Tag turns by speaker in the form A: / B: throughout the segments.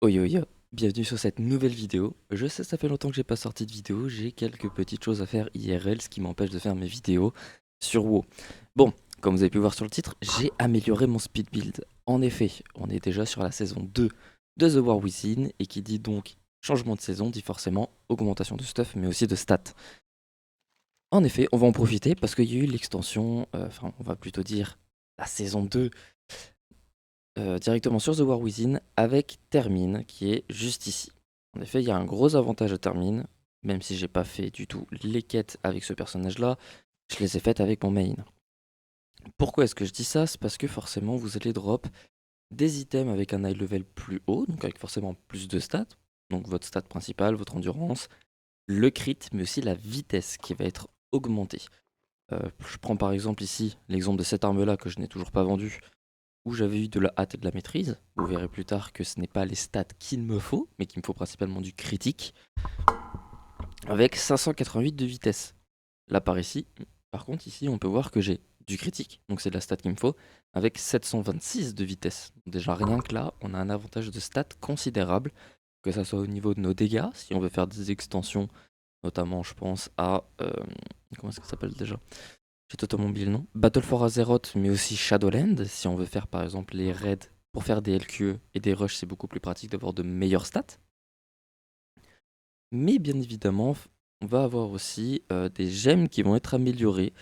A: Oh yo yo, bienvenue sur cette nouvelle vidéo. Je sais, ça fait longtemps que j'ai pas sorti de vidéo, j'ai quelques petites choses à faire IRL, ce qui m'empêche de faire mes vidéos sur WoW. Bon, comme vous avez pu voir sur le titre, j'ai amélioré mon speed build. En effet, on est déjà sur la saison 2 de The War Within, et qui dit donc changement de saison, dit forcément augmentation de stuff, mais aussi de stats. En effet, on va en profiter parce qu'il y a eu l'extension, enfin on va plutôt dire la saison 2 directement sur The War Within avec Termine qui est juste ici. En effet, il y a un gros avantage à Termine, même si j'ai pas fait du tout les quêtes avec ce personnage-là, je les ai faites avec mon main. Pourquoi est-ce que je dis ça? C'est parce que forcément vous allez drop des items avec un high level plus haut, donc avec forcément plus de stats, donc votre stat principal, votre endurance, le crit, mais aussi la vitesse qui va être augmentée. Je prends par exemple ici l'exemple de cette arme-là que je n'ai toujours pas vendue, où j'avais eu de la hâte et de la maîtrise. Vous verrez plus tard que ce n'est pas les stats qu'il me faut, mais qu'il me faut principalement du critique, avec 588 de vitesse. Là par contre ici on peut voir que j'ai du critique, donc c'est de la stat qu'il me faut, avec 726 de vitesse. Donc déjà rien que là, on a un avantage de stat considérable, que ça soit au niveau de nos dégâts, si on veut faire des extensions, notamment je pense à... comment est-ce que ça s'appelle déjà? J'ai totalement oublié le nom. Battle for Azeroth, mais aussi Shadowland, si on veut faire par exemple les raids pour faire des LQE et des rushs, c'est beaucoup plus pratique d'avoir de meilleures stats. Mais bien évidemment, on va avoir aussi des gemmes qui vont être améliorées.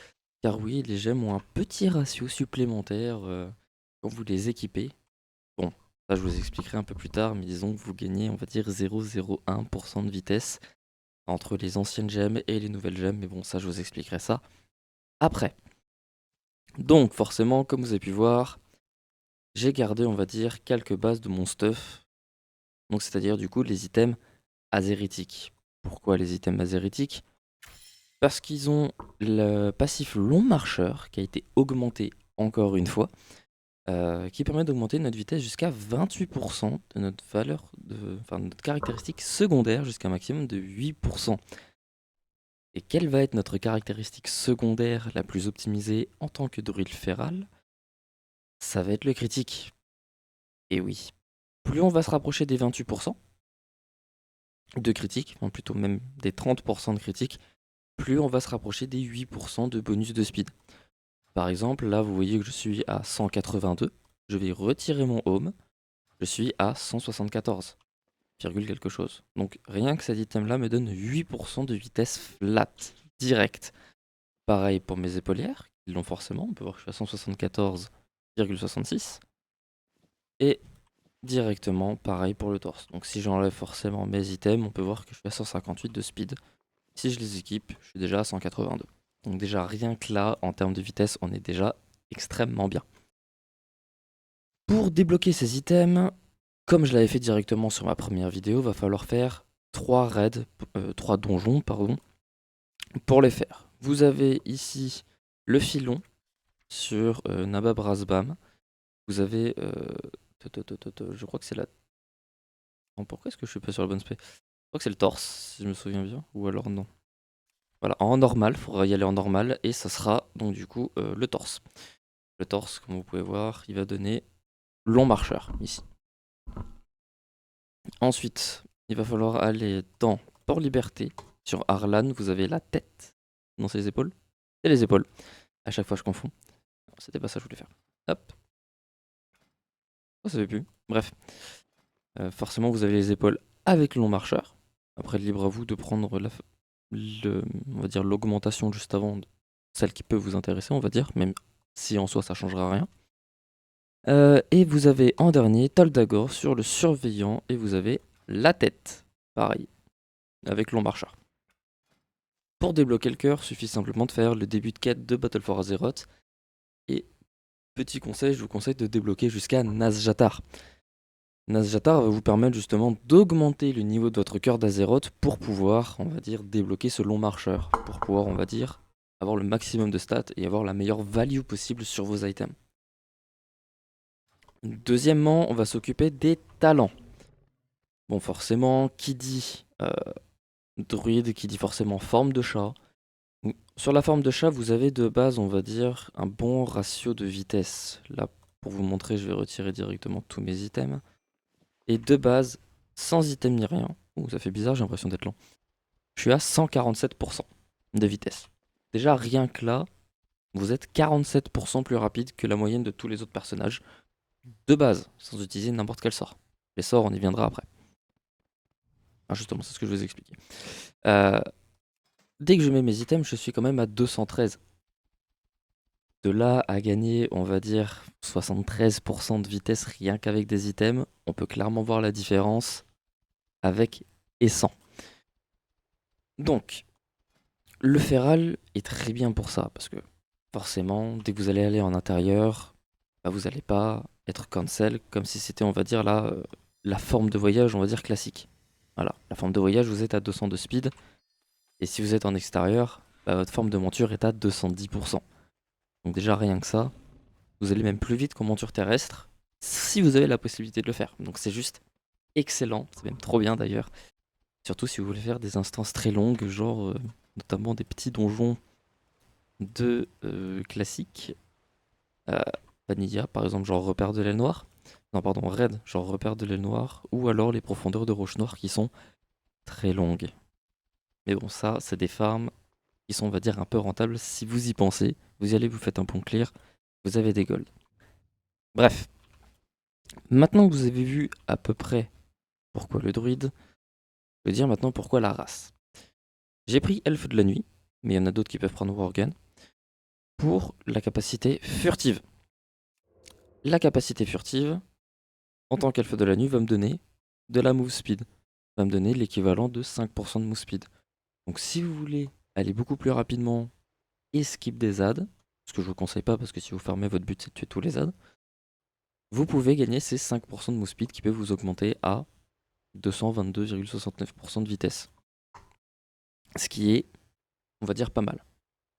A: Car oui, les gemmes ont un petit ratio supplémentaire quand vous les équipez. Bon, ça je vous expliquerai un peu plus tard, mais disons que vous gagnez, on va dire, 0,01% de vitesse entre les anciennes gemmes et les nouvelles gemmes. Mais bon, ça je vous expliquerai ça après. Donc forcément, comme vous avez pu voir, j'ai gardé, on va dire, quelques bases de mon stuff. Donc c'est-à-dire du coup les items azéritiques. Pourquoi les items azéritiques? Parce qu'ils ont le passif long marcheur qui a été augmenté encore une fois, qui permet d'augmenter notre vitesse jusqu'à 28% de notre valeur, enfin de notre caractéristique secondaire jusqu'à un maximum de 8%. Et quelle va être notre caractéristique secondaire la plus optimisée en tant que druide féral? Ça va être le critique. Et oui, plus on va se rapprocher des 28% de critique, enfin plutôt même des 30% de critique, plus on va se rapprocher des 8% de bonus de speed. Par exemple, là vous voyez que je suis à 182, je vais retirer mon home, je suis à 174, virgule quelque chose. Donc rien que cet item là me donne 8% de vitesse flat, direct. Pareil pour mes épaulières, ils l'ont forcément, on peut voir que je suis à 174,66. Et directement, pareil pour le torse. Donc si j'enlève forcément mes items, on peut voir que je suis à 158 de speed. Si je les équipe, je suis déjà à 182. Donc déjà rien que là, en termes de vitesse, on est déjà extrêmement bien. Pour débloquer ces items, comme je l'avais fait directement sur ma première vidéo, va falloir faire 3 raids, 3 donjons, pardon, pour les faire. Vous avez ici le filon sur Nabab Razbam. Vous avez... je crois que c'est la... Non, pourquoi est-ce que je suis pas sur la bonne spé? Je crois que c'est le torse, si je me souviens bien, ou alors non. Voilà, en normal, il faudra y aller en normal, et ça sera donc du coup le torse. Le torse, comme vous pouvez voir, il va donner long marcheur, ici. Ensuite, il va falloir aller dans Port Liberté. Sur Arlan, vous avez la tête. Non, c'est les épaules. C'est les épaules. À chaque fois, je confonds. C'était pas ça que je voulais faire. Hop. Oh, ça fait plus. Bref. Forcément, vous avez les épaules avec le long marcheur. Après, libre à vous de prendre on va dire l'augmentation juste avant, celle qui peut vous intéresser, on va dire, même si en soi ça changera rien. Et vous avez en dernier Toldagor sur le surveillant, et vous avez la tête, pareil, avec long marcheur. Pour débloquer le cœur, suffit simplement de faire le début de quête de Battle for Azeroth. Et petit conseil, je vous conseille de débloquer jusqu'à Nazjatar. Nazjatar va vous permettre justement d'augmenter le niveau de votre cœur d'Azeroth pour pouvoir, on va dire, débloquer ce long marcheur. Pour pouvoir, on va dire, avoir le maximum de stats et avoir la meilleure value possible sur vos items. Deuxièmement, on va s'occuper des talents. Bon, forcément, qui dit druide, qui dit forcément forme de chat. Sur la forme de chat, vous avez de base, on va dire, un bon ratio de vitesse. Là, pour vous montrer, je vais retirer directement tous mes items. Et de base, sans item ni rien. Ouh, ça fait bizarre, j'ai l'impression d'être lent. Je suis à 147% de vitesse. Déjà, rien que là, vous êtes 47% plus rapide que la moyenne de tous les autres personnages de base, sans utiliser n'importe quel sort. Les sorts, on y viendra après. Ah, justement, c'est ce que je vous ai expliqué. Dès que je mets mes items, je suis quand même à 213. De là à gagner, on va dire, 73% de vitesse rien qu'avec des items, on peut clairement voir la différence avec et sans. Donc, le feral est très bien pour ça, parce que forcément, dès que vous allez aller en intérieur, bah, vous n'allez pas être cancel comme si c'était, on va dire, la forme de voyage, on va dire, classique. Voilà, la forme de voyage, vous êtes à 200 de speed, et si vous êtes en extérieur, bah, votre forme de monture est à 210%. Donc déjà, rien que ça, vous allez même plus vite qu'en monture terrestre, si vous avez la possibilité de le faire. Donc c'est juste excellent, c'est même trop bien d'ailleurs. Surtout si vous voulez faire des instances très longues, genre notamment des petits donjons de classiques. Vanilla, par exemple, genre repère de l'aile noire. Non, pardon, raid, genre repère de l'aile noire. Ou alors les profondeurs de roche noire qui sont très longues. Mais bon, ça, c'est des farms qui sont, on va dire, un peu rentables si vous y pensez. Vous y allez, vous faites un pont clear, vous avez des golds. Bref, maintenant que vous avez vu à peu près pourquoi le druide, je vais dire maintenant pourquoi la race. J'ai pris elfe de la nuit, mais il y en a d'autres qui peuvent prendre worgen, pour la capacité furtive. La capacité furtive, en tant qu'elfe de la nuit, va me donner de la move speed. Va me donner l'équivalent de 5% de move speed. Donc si vous voulez aller beaucoup plus rapidement et skip des ZAD, ce que je vous conseille pas parce que si vous farmez, votre but c'est de tuer tous les ZAD, vous pouvez gagner ces 5% de move speed qui peuvent vous augmenter à 222,69% de vitesse. Ce qui est, on va dire, pas mal.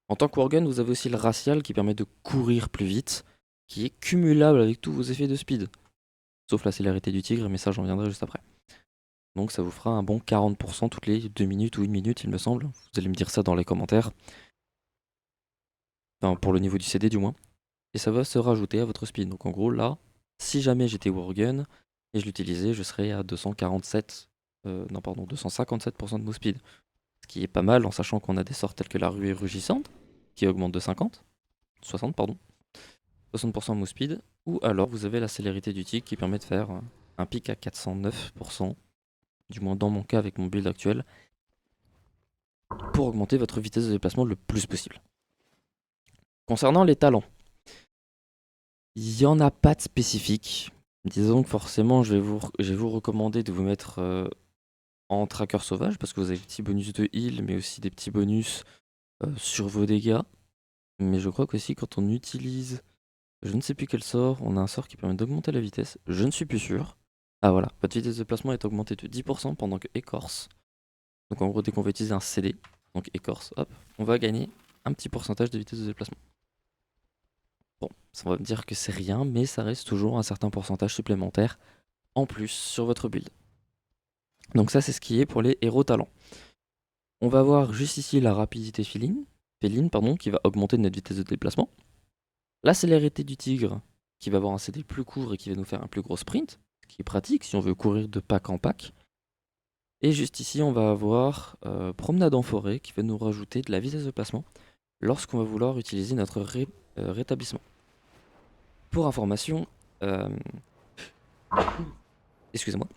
A: En tant que worgen, vous avez aussi le racial qui permet de courir plus vite, qui est cumulable avec tous vos effets de speed. Sauf la célérité du tigre, mais ça j'en viendrai juste après. Donc ça vous fera un bon 40% toutes les 2 minutes ou 1 minute, il me semble. Vous allez me dire ça dans les commentaires. Enfin, pour le niveau du CD du moins. Et ça va se rajouter à votre speed. Donc en gros, là, si jamais j'étais Worgen et je l'utilisais, je serais à 257% de move speed. Ce qui est pas mal en sachant qu'on a des sorts tels que la ruée rugissante, qui augmente de 60 pardon. 60% de move speed. Ou alors vous avez la célérité du tic qui permet de faire un pic à 409%. Du moins dans mon cas avec mon build actuel, pour augmenter votre vitesse de déplacement le plus possible. Concernant les talents, il n'y en a pas de spécifique. Disons que forcément, je vais vous recommander de vous mettre en tracker sauvage parce que vous avez des petits bonus de heal, mais aussi des petits bonus sur vos dégâts. Mais je crois qu'aussi quand on utilise, je ne sais plus quel sort, on a un sort qui permet d'augmenter la vitesse. Je ne suis plus sûr. Ah voilà, votre vitesse de déplacement est augmentée de 10% pendant que écorce. Donc en gros, dès qu'on va utiliser un CD, donc écorce, hop, on va gagner un petit pourcentage de vitesse de déplacement. Bon, ça va me dire que c'est rien, mais ça reste toujours un certain pourcentage supplémentaire en plus sur votre build. Donc ça, c'est ce qui est pour les héros talents. On va voir juste ici la rapidité féline, qui va augmenter notre vitesse de déplacement. La célérité du tigre, qui va avoir un CD plus court et qui va nous faire un plus gros sprint, ce qui est pratique si on veut courir de pack en pack. Et juste ici, on va avoir promenade en forêt, qui va nous rajouter de la vitesse de placement lorsqu'on va vouloir utiliser notre rétablissement. Pour information, excusez-moi,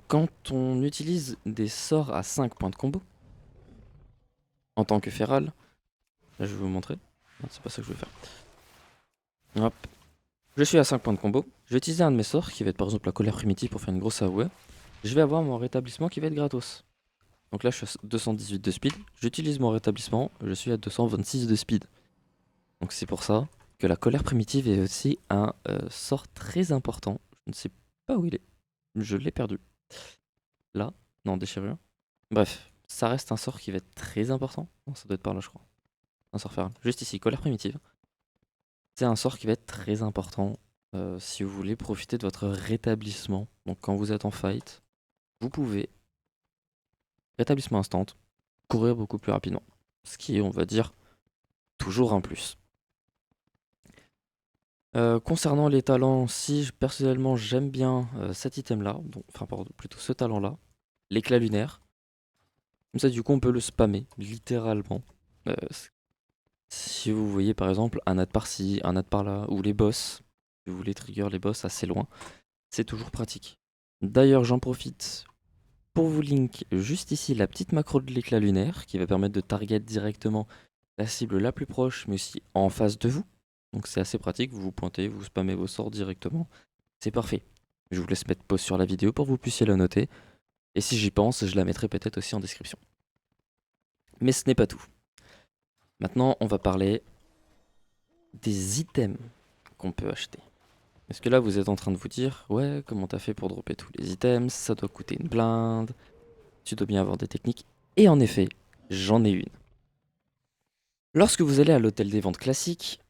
A: quand on utilise des sorts à 5 points de combo, en tant que feral, là je vais vous montrer, non, c'est pas ça que je vais faire. Hop, je suis à 5 points de combo, je vais utiliser un de mes sorts qui va être par exemple la colère primitive pour faire une grosse AOE, je vais avoir mon rétablissement qui va être gratos. Donc là je suis à 218 de speed, j'utilise mon rétablissement, je suis à 226 de speed. Donc c'est pour ça que la colère primitive est aussi un sort très important. Je ne sais pas où il est. Je l'ai perdu. Là, non, déchirure. Bref, ça reste un sort qui va être très important. Non, ça doit être par là, je crois. Un sort feral. Juste ici, colère primitive. C'est un sort qui va être très important si vous voulez profiter de votre rétablissement. Donc quand vous êtes en fight, vous pouvez, rétablissement instant, courir beaucoup plus rapidement. Ce qui est, on va dire, toujours un plus. Concernant les talents, si personnellement j'aime bien cet item-là, enfin pardon, plutôt ce talent-là, l'éclat lunaire. Comme ça, du coup, on peut le spammer, littéralement. Si vous voyez par exemple un ad par-ci, un ad par-là, ou les boss, si vous voulez trigger les boss assez loin, c'est toujours pratique. D'ailleurs, j'en profite pour vous link juste ici la petite macro de l'éclat lunaire qui va permettre de target directement la cible la plus proche, mais aussi en face de vous. Donc c'est assez pratique, vous vous pointez, vous spammez vos sorts directement. C'est parfait. Je vous laisse mettre pause sur la vidéo pour que vous puissiez la noter. Et si j'y pense, je la mettrai peut-être aussi en description. Mais ce n'est pas tout. Maintenant, on va parler des items qu'on peut acheter. Est-ce que là, vous êtes en train de vous dire, ouais, comment t'as fait pour dropper tous les items? Ça doit coûter une blinde. Tu dois bien avoir des techniques. Et en effet, j'en ai une. Lorsque vous allez à l'hôtel des ventes classique,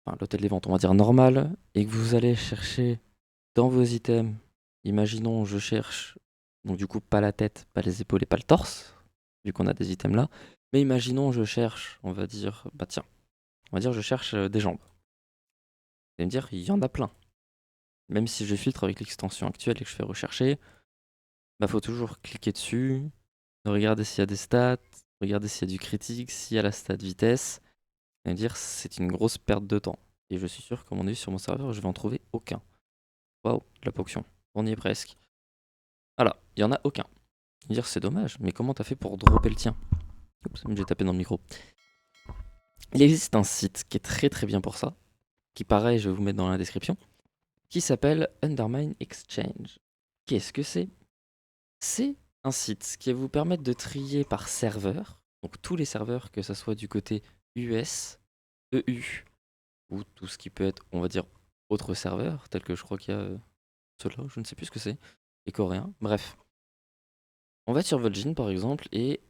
A: enfin l'hôtel des ventes on va dire normal, et que vous allez chercher dans vos items, imaginons je cherche, donc du coup pas la tête, pas les épaules et pas le torse, vu qu'on a des items là, mais imaginons je cherche, on va dire, bah tiens, on va dire je cherche des jambes. Vous allez me dire, il y en a plein. Même si je filtre avec l'extension actuelle et que je fais rechercher, bah faut toujours cliquer dessus, regarder s'il y a des stats, regarder s'il y a du critique, s'il y a la stat vitesse, et me dire c'est une grosse perte de temps. Et je suis sûr qu'à mon avis sur mon serveur, je vais en trouver aucun. Waouh, la ponction. On y est presque. Voilà, il y en a aucun. Dire c'est dommage, mais comment t'as fait pour dropper le tien? Oups, j'ai tapé dans le micro. Il existe un site qui est très très bien pour ça, qui pareil, je vais vous mettre dans la description, qui s'appelle Undermine Exchange. Qu'est-ce que c'est? C'est un site qui va vous permettre de trier par serveur, donc tous les serveurs, que ce soit du côté US, EU, ou tout ce qui peut être, on va dire, autre serveur, tel que je crois qu'il y a ceux-là, je ne sais plus ce que c'est, les coréens, bref. On va être sur Vol'jin par exemple, et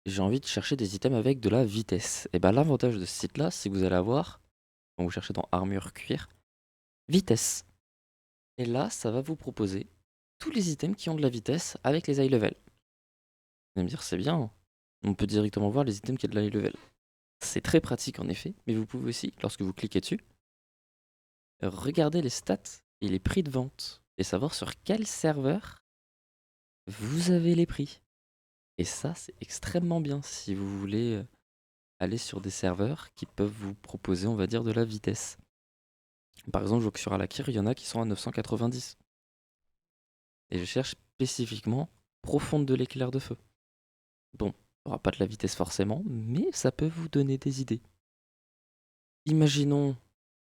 A: j'ai envie de chercher des items avec de la vitesse. Et bien l'avantage de ce site-là, c'est que vous allez avoir, quand vous cherchez dans armure cuir, vitesse. Et là, ça va vous proposer tous les items qui ont de la vitesse avec les high level. Vous allez me dire, c'est bien, on peut directement voir les items qui ont de la high level. C'est très pratique en effet, mais vous pouvez aussi, lorsque vous cliquez dessus, regarder les stats et les prix de vente et savoir sur quel serveur vous avez les prix. Et ça, c'est extrêmement bien si vous voulez aller sur des serveurs qui peuvent vous proposer, on va dire, de la vitesse. Par exemple, je vois que sur Alakir, il y en a qui sont à 990. Et je cherche spécifiquement profonde de l'éclair de feu. Bon, il n'y aura pas de la vitesse forcément, mais ça peut vous donner des idées. Imaginons,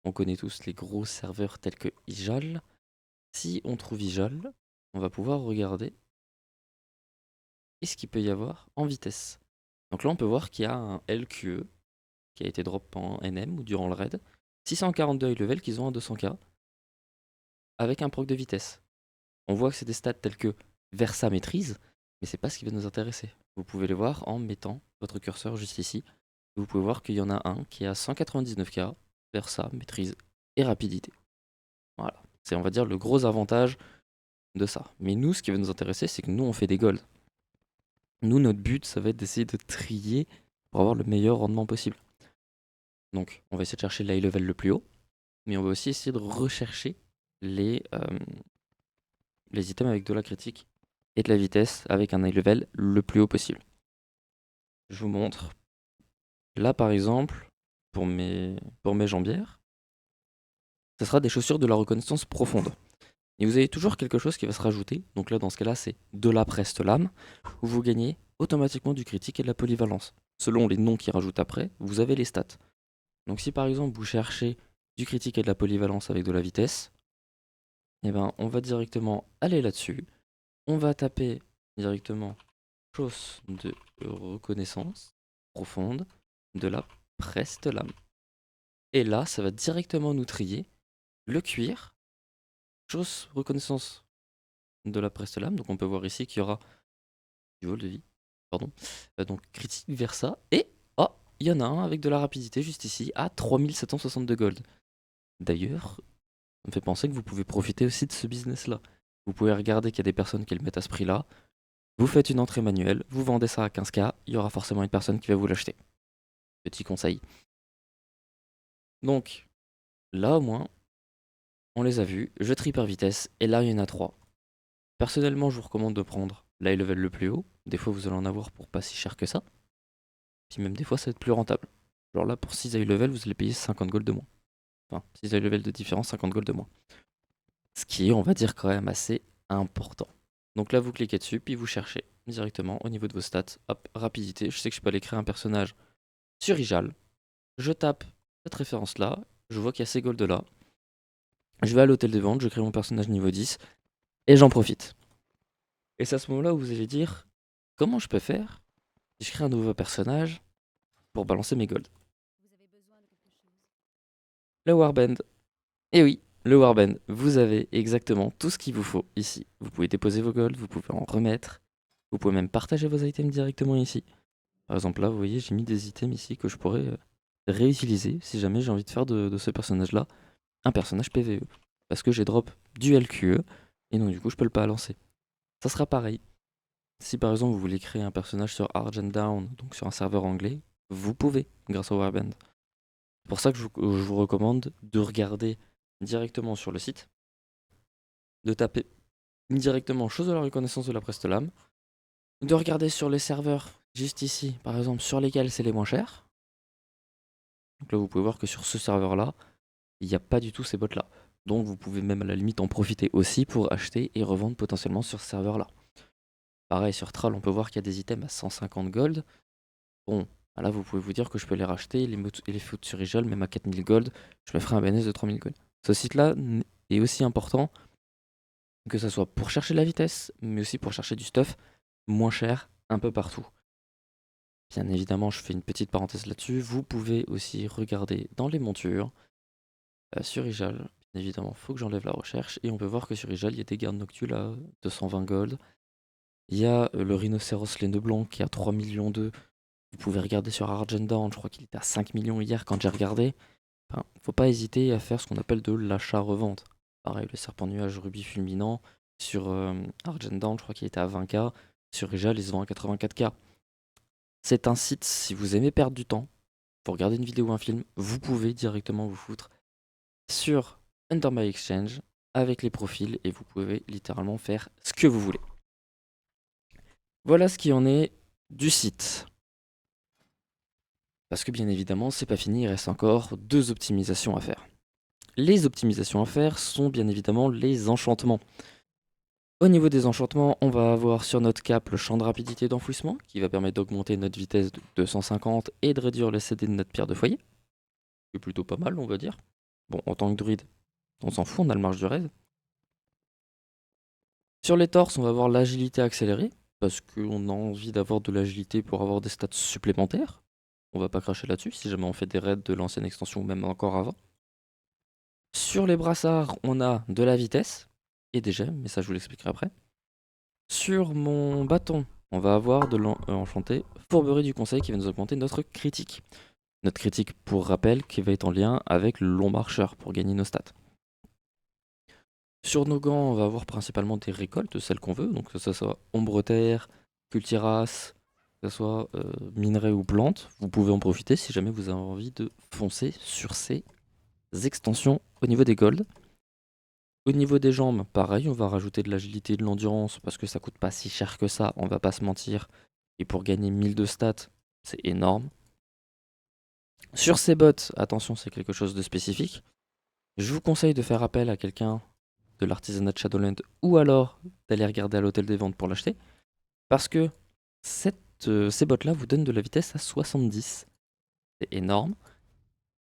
A: on connaît tous les gros serveurs tels que Ijal. Si on trouve Ijal, on va pouvoir regarder ce qu'il peut y avoir en vitesse. Donc là, on peut voir qu'il y a un LQE qui a été drop en NM ou durant le raid. 642 high level qu'ils ont à 200k avec un proc de vitesse. On voit que c'est des stats tels que Versa maîtrise, mais c'est pas ce qui va nous intéresser. Vous pouvez les voir en mettant votre curseur juste ici. Vous pouvez voir qu'il y en a un qui est à 199k, Versa, maîtrise et rapidité. Voilà, c'est on va dire le gros avantage de ça. Mais nous, ce qui va nous intéresser, c'est que nous, on fait des golds. Nous, notre but, ça va être d'essayer de trier pour avoir le meilleur rendement possible. Donc, on va essayer de chercher le high level le plus haut, mais on va aussi essayer de rechercher les items avec de la critique et de la vitesse avec un high level le plus haut possible. Je vous montre. Là, par exemple, pour mes jambières, ce sera des chaussures de la reconnaissance profonde. Et vous avez toujours quelque chose qui va se rajouter. Donc là, dans ce cas-là, c'est de la preste lame, où vous gagnez automatiquement du critique et de la polyvalence. Selon les noms qui rajoutent après, vous avez les stats. Donc si par exemple vous cherchez du critique et de la polyvalence avec de la vitesse, eh ben, on va directement aller là-dessus. On va taper directement chose de reconnaissance profonde de la preste lame. Et là, ça va directement nous trier le cuir, chose reconnaissance de la preste lame. Donc on peut voir ici qu'il y aura du vol de vie, pardon. Donc critique Versa. Et oh, il y en a un avec de la rapidité juste ici à 3762 gold. D'ailleurs, ça me fait penser que vous pouvez profiter aussi de ce business-là. Vous pouvez regarder qu'il y a des personnes qui le mettent à ce prix-là. Vous faites une entrée manuelle, vous vendez ça à 15k, il y aura forcément une personne qui va vous l'acheter. Petit conseil. Donc, là au moins, on les a vus, je trie par vitesse, et là il y en a 3. Personnellement, je vous recommande de prendre l'high level le plus haut. Des fois, vous allez en avoir pour pas si cher que ça. Puis même des fois, ça va être plus rentable. Genre là, pour 6 high level, vous allez payer 50 gold de moins. Enfin, 6 high level de différence, 50 gold de moins. Ce qui est, on va dire, quand même assez important. Donc là, vous cliquez dessus, puis vous cherchez directement au niveau de vos stats. Hop, rapidité. Je sais que je peux aller créer un personnage sur Ijal. Je tape cette référence-là. Je vois qu'il y a ces golds là. Je vais à l'hôtel des ventes, je crée mon personnage niveau 10 et j'en profite. Et c'est à ce moment-là où vous allez dire comment je peux faire si je crée un nouveau personnage pour balancer mes golds. Le Warband. Et oui, le Warband. Vous avez exactement tout ce qu'il vous faut ici. Vous pouvez déposer vos golds, vous pouvez en remettre. Vous pouvez même partager vos items directement ici. Par exemple là, vous voyez, j'ai mis des items ici que je pourrais réutiliser si jamais j'ai envie de faire de ce personnage-là un personnage PvE. Parce que j'ai drop du LQE et donc du coup je peux le balancer. Ça sera pareil. Si par exemple vous voulez créer un personnage sur Argent Down, donc sur un serveur anglais, vous pouvez grâce au Warband. C'est pour ça que je vous recommande de regarder directement sur le site, de taper directement chose de la reconnaissance de la Prestolame, de regarder sur les serveurs juste ici, par exemple sur lesquels c'est les moins chers. Donc là vous pouvez voir que sur ce serveur là, il n'y a pas du tout ces bots là. Donc vous pouvez même à la limite en profiter aussi pour acheter et revendre potentiellement sur ce serveur là. Pareil sur Thrall, on peut voir qu'il y a des items à 150 gold. Bon, là vous pouvez vous dire que je peux les racheter et les foutre sur Ijal, même à 4000 gold, je me ferai un BNS de 3000 gold. Ce site là est aussi important que ce soit pour chercher la vitesse, mais aussi pour chercher du stuff moins cher un peu partout. Bien évidemment, je fais une petite parenthèse là-dessus, vous pouvez aussi regarder dans les montures, sur Ijal, bien évidemment, faut que j'enlève la recherche, et on peut voir que sur Ijal, il y a des gardes noctules à 220 gold. Il y a le rhinocéros laineux blanc qui est à 3 millions 2. Vous pouvez regarder sur Argent Dawn, je crois qu'il était à 5 millions hier quand j'ai regardé. Enfin, faut pas hésiter à faire ce qu'on appelle de l'achat-revente. Pareil, le serpent nuage rubis fulminant, sur Argent Dawn, je crois qu'il était à 20k. Sur Ijal, ils se vendent à 84k. C'est un site, si vous aimez perdre du temps, pour regarder une vidéo ou un film, vous pouvez directement vous foutre sur Under My Exchange avec les profils et vous pouvez littéralement faire ce que vous voulez. Voilà ce qui en est du site. Parce que bien évidemment, c'est pas fini, il reste encore 2 optimisations à faire. Les optimisations à faire sont bien évidemment les enchantements. Au niveau des enchantements, on va avoir sur notre cap le champ de rapidité d'enfouissement qui va permettre d'augmenter notre vitesse de 250 et de réduire le CD de notre pierre de foyer. C'est plutôt pas mal, on va dire. Bon, en tant que druide, on s'en fout, on a le marge du raid. Sur les torses, on va avoir l'agilité accélérée, parce qu'on a envie d'avoir de l'agilité pour avoir des stats supplémentaires. On va pas cracher là-dessus, si jamais on fait des raids de l'ancienne extension ou même encore avant. Sur les brassards, on a de la vitesse et des gemmes, mais ça je vous l'expliquerai après. Sur mon bâton, on va avoir de l'enchanté Fourberie du Conseil qui va nous augmenter notre critique. Notre critique, pour rappel, qui va être en lien avec le long marcheur pour gagner nos stats. Sur nos gants, on va avoir principalement des récoltes, celles qu'on veut, donc que ce soit ombre terre, cultiras, que ce soit minerai ou plantes. Vous pouvez en profiter si jamais vous avez envie de foncer sur ces extensions au niveau des golds. Au niveau des jambes, pareil, on va rajouter de l'agilité et de l'endurance parce que ça coûte pas si cher que ça, on va pas se mentir. Et pour gagner 1000 de stats, c'est énorme. Sur ces bottes, attention, c'est quelque chose de spécifique. Je vous conseille de faire appel à quelqu'un de l'artisanat de Shadowland ou alors d'aller regarder à l'hôtel des ventes pour l'acheter. Parce que ces bottes-là vous donnent de la vitesse à 70. C'est énorme.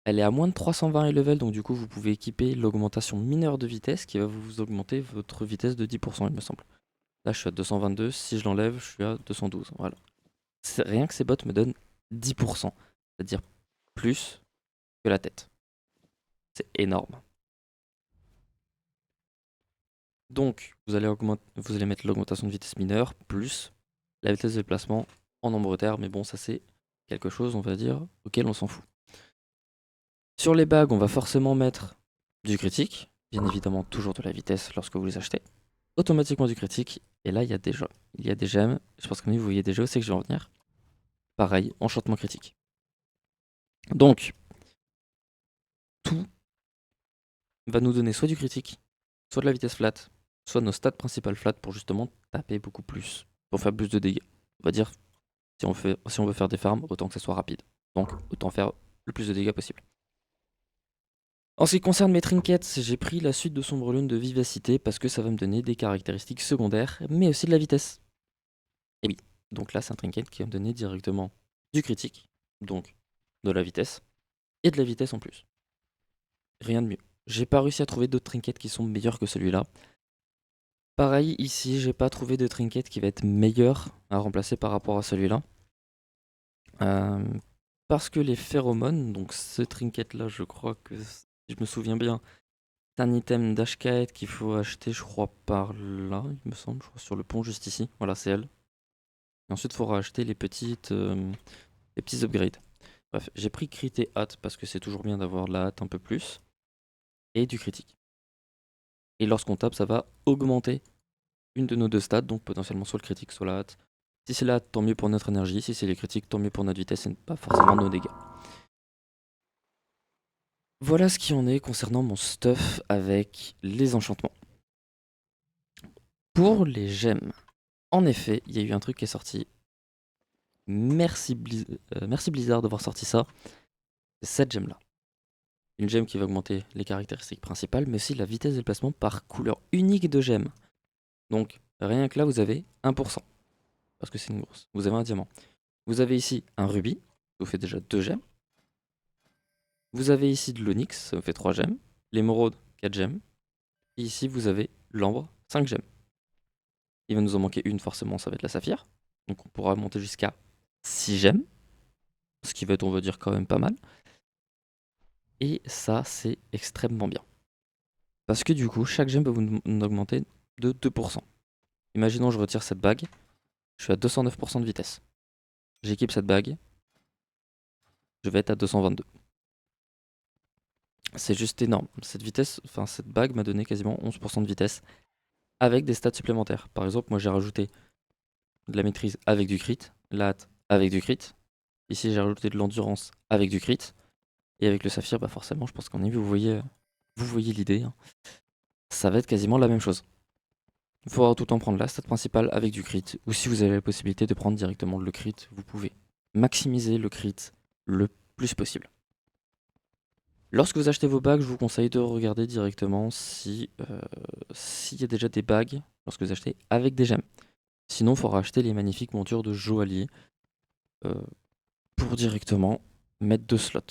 A: Elle est à moins de 320 level, donc du coup vous pouvez équiper l'augmentation mineure de vitesse qui va vous augmenter votre vitesse de 10% il me semble. Là je suis à 222, si je l'enlève je suis à 212. Voilà. Rien que ces bottes me donnent 10%, c'est-à-dire plus que la tête. C'est énorme. Donc vous allez mettre l'augmentation de vitesse mineure plus la vitesse de déplacement en nombre terre, mais bon ça c'est quelque chose on va dire auquel on s'en fout. Sur les bagues, on va forcément mettre du critique, bien évidemment toujours de la vitesse lorsque vous les achetez, automatiquement du critique, et là il y a des gemmes, je pense que vous voyez déjà où c'est que je vais en venir. Pareil, enchantement critique. Donc, tout va nous donner soit du critique, soit de la vitesse flat, soit nos stats principales flat pour justement taper beaucoup plus, pour faire plus de dégâts. On va dire, si on veut faire des farms, autant que ça soit rapide. Donc autant faire le plus de dégâts possible. En ce qui concerne mes trinkets, j'ai pris la suite de Sombre Lune de Vivacité parce que ça va me donner des caractéristiques secondaires, mais aussi de la vitesse. Et oui, donc là c'est un trinket qui va me donner directement du critique, donc de la vitesse, et de la vitesse en plus. Rien de mieux. J'ai pas réussi à trouver d'autres trinkets qui sont meilleurs que celui-là. Pareil ici, j'ai pas trouvé de trinket qui va être meilleur à remplacer par rapport à celui-là. Parce que les phéromones, donc ce trinket là, je crois que si je me souviens bien, c'est un item d'Ashkaet qu'il faut acheter, je crois, par là, il me semble, je crois, sur le pont juste ici. Voilà, c'est elle. Et ensuite, il faudra acheter les petits upgrades. Bref, j'ai pris crit et hâte parce que c'est toujours bien d'avoir la hâte un peu plus. Et du critique. Et lorsqu'on tape, ça va augmenter une de nos deux stats, donc potentiellement soit le critique, soit la hâte. Si c'est la hâte, tant mieux pour notre énergie. Si c'est les critiques, tant mieux pour notre vitesse et pas forcément nos dégâts. Voilà ce qui en est concernant mon stuff avec les enchantements. Pour les gemmes, en effet, il y a eu un truc qui est sorti. Merci Blizzard d'avoir sorti ça. C'est cette gemme là. Une gemme qui va augmenter les caractéristiques principales, mais aussi la vitesse de déplacement par couleur unique de gemme. Donc rien que là, vous avez 1%. Parce que c'est une grosse. Vous avez un diamant. Vous avez ici un rubis, ça vous fait déjà 2 gemmes. Vous avez ici de l'onyx, ça vous fait 3 gemmes. L'émeraude, 4 gemmes. Et ici, vous avez l'ambre, 5 gemmes. Il va nous en manquer une, forcément, ça va être la saphir. Donc on pourra monter jusqu'à 6 gemmes. Ce qui va être, on va dire, quand même pas mal. Et ça, c'est extrêmement bien. Parce que du coup, chaque gemme peut vous augmenter de 2%. Imaginons je retire cette bague. Je suis à 209% de vitesse. J'équipe cette bague. Je vais être à 222. C'est juste énorme. Cette vitesse, enfin cette bague m'a donné quasiment 11% de vitesse avec des stats supplémentaires. Par exemple, moi j'ai rajouté de la maîtrise avec du crit, la hâte avec du crit. Ici j'ai rajouté de l'endurance avec du crit. Et avec le saphir, bah forcément, je pense qu'en est, vous voyez l'idée. Hein. Ça va être quasiment la même chose. Il faudra tout le temps prendre la stat principale avec du crit. Ou si vous avez la possibilité de prendre directement le crit, vous pouvez maximiser le crit le plus possible. Lorsque vous achetez vos bagues, je vous conseille de regarder directement s'il y a déjà des bagues lorsque vous achetez avec des gemmes. Sinon, il faudra acheter les magnifiques montures de joaillier pour directement mettre 2 slots.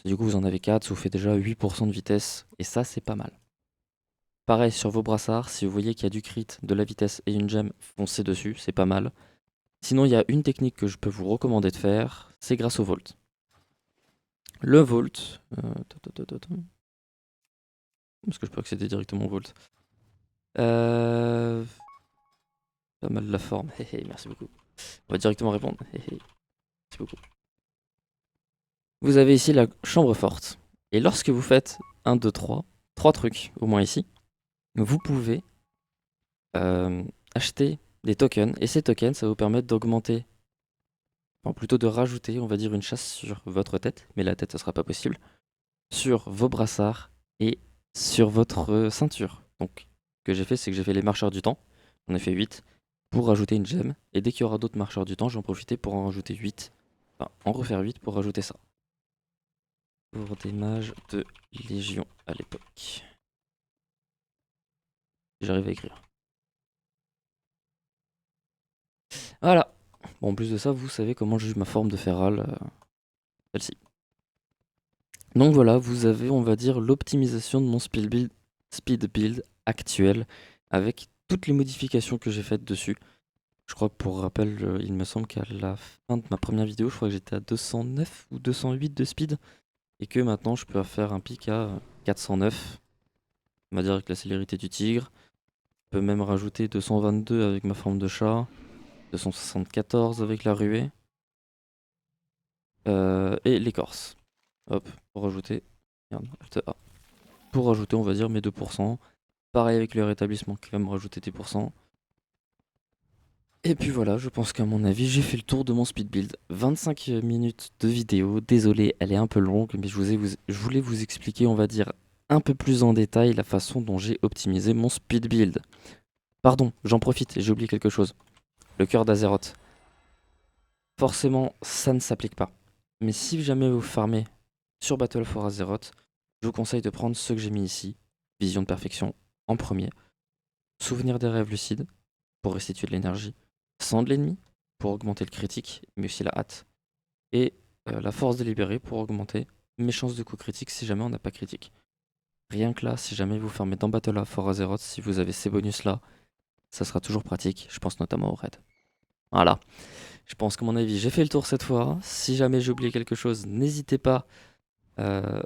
A: Du coup, vous en avez 4, ça vous fait déjà 8% de vitesse, et ça, c'est pas mal. Pareil sur vos brassards, si vous voyez qu'il y a du crit, de la vitesse et une gemme, foncez dessus, c'est pas mal. Sinon, il y a une technique que je peux vous recommander de faire, c'est grâce au Volt. Le Volt... Est-ce que je peux accéder directement au Volt Pas mal la forme, merci beaucoup. On va directement répondre, merci beaucoup. Vous avez ici la chambre forte. Et lorsque vous faites 1, 2, 3 trucs, au moins ici, vous pouvez acheter des tokens. Et ces tokens, ça va vous permettre d'augmenter, enfin plutôt de rajouter, on va dire, une chasse sur votre tête. Mais la tête, ce sera pas possible. Sur vos brassards et sur votre ceinture. Donc, ce que j'ai fait, c'est que j'ai fait les marcheurs du temps. J'en ai fait 8 pour rajouter une gemme. Et dès qu'il y aura d'autres marcheurs du temps, j'en profiter pour en rajouter 8. Enfin, en refaire 8 pour rajouter ça. Pour des mages de Légion à l'époque. J'arrive à écrire. Voilà. Bon, en plus de ça, vous savez comment je juge ma forme de féral. Celle-ci. Donc voilà, vous avez, on va dire, l'optimisation de mon speed build actuel avec toutes les modifications que j'ai faites dessus. Je crois que pour rappel, il me semble qu'à la fin de ma première vidéo, je crois que j'étais à 209 ou 208 de speed. Et que maintenant, je peux faire un pic à 409. On va dire avec la célérité du tigre. Je peux même rajouter 222 avec ma forme de chat. 274 avec la ruée. Et l'écorce. Hop, pour rajouter. Merde, Alt A. Pour rajouter, on va dire, mes 2%. Pareil avec le rétablissement qui va me rajouter 10%. Et puis voilà, je pense qu'à mon avis, j'ai fait le tour de mon speed build. 25 minutes de vidéo, désolé, elle est un peu longue, mais je voulais vous expliquer, on va dire, un peu plus en détail la façon dont j'ai optimisé mon speed build. Pardon, j'en profite, j'ai oublié quelque chose. Le cœur d'Azeroth. Forcément, ça ne s'applique pas. Mais si jamais vous farmez sur Battle for Azeroth, je vous conseille de prendre ceux que j'ai mis ici. Vision de perfection en premier. Souvenir des rêves lucides pour restituer de l'énergie. Sang de l'ennemi pour augmenter le critique, mais aussi la hâte. Et la force délibérée pour augmenter mes chances de coup critique si jamais on n'a pas critique. Rien que là, si jamais vous farmez dans Battle for Azeroth, si vous avez ces bonus là, ça sera toujours pratique. Je pense notamment au raid. Voilà. Je pense qu'à mon avis, j'ai fait le tour cette fois. Si jamais j'ai oublié quelque chose, n'hésitez pas. Euh,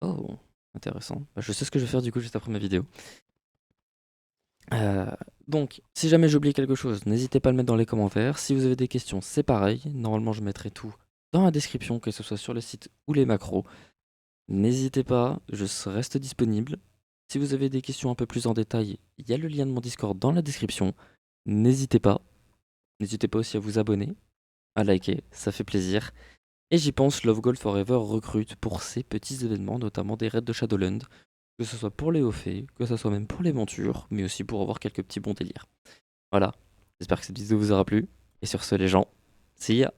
A: Oh, intéressant. Bah, je sais ce que je vais faire du coup juste après ma vidéo. Euh, Donc, si jamais j'ai oublié quelque chose, n'hésitez pas à le mettre dans les commentaires. Si vous avez des questions, c'est pareil. Normalement, je mettrai tout dans la description, que ce soit sur le site ou les macros. N'hésitez pas, reste disponible. Si vous avez des questions un peu plus en détail, il y a le lien de mon Discord dans la description. N'hésitez pas. N'hésitez pas aussi à vous abonner, à liker, ça fait plaisir. Et j'y pense, Love Gold Forever recrute pour ces petits événements, notamment des raids de Shadowland, que ce soit pour les hauts faits, que ce soit même pour les montures, mais aussi pour avoir quelques petits bons délires. Voilà, j'espère que cette vidéo vous aura plu, et sur ce les gens, see ya!